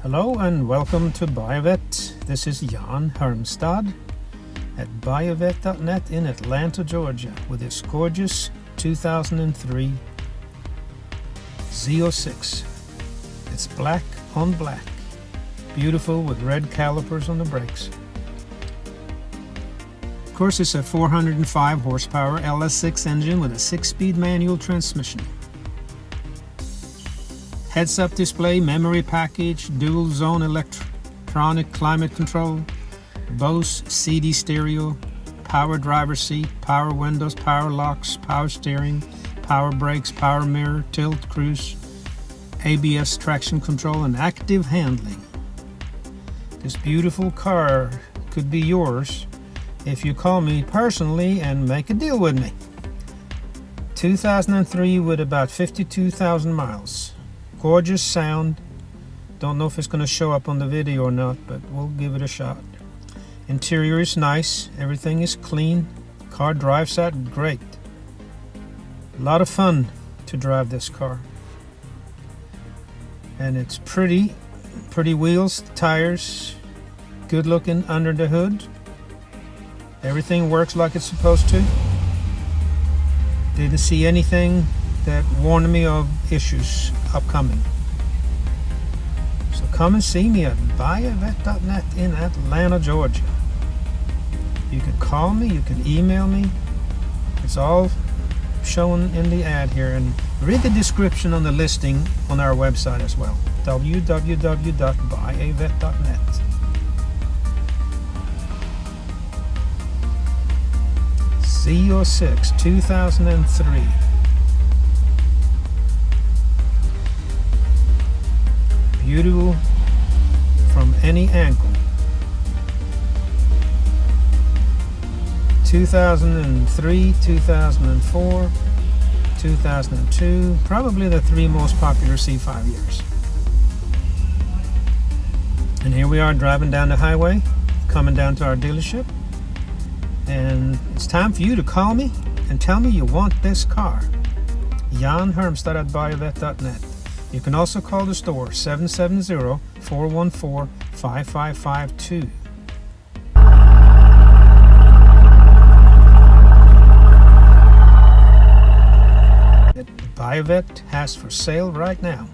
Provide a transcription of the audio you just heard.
Hello and welcome to Buyavette. This is Jan Hermstad at buyavette.net in Atlanta, Georgia, with this gorgeous 2003 Z06. It's black on black, beautiful with red calipers on the brakes. Of course, it's a 405 horsepower LS6 engine with a 6-speed manual transmission. Heads-up display, memory package, dual zone electronic climate control, Bose CD stereo, power driver seat, power windows, power locks, power steering, power brakes, power mirror, tilt, cruise, ABS traction control, and active handling. This beautiful car could be yours if you call me personally and make a deal with me. 2003 with about 52,000 miles. Gorgeous sound. Don't know if it's going to show up on the video or not, but we'll give it a shot. Interior is nice. Everything is clean. Car drives out great. A lot of fun to drive this car. And it's pretty wheels, tires, good looking under the hood. Everything works like it's supposed to. Didn't see anything that warned me of issues upcoming. So come and see me at buyavette.net in Atlanta, Georgia. You can call me, you can email me. It's all shown in the ad here, and read the description on the listing on our website as well, www.buyavette.net. Z06 2003. Beautiful from any angle. 2003, 2004, 2002, probably the three most popular C5 years. And here we are driving down the highway, coming down to our dealership. And it's time for you to call me and tell me you want this car. Jan Hermstad at buyavette.net. You can also call the store 770-414-5552. Buyavette has for sale right now.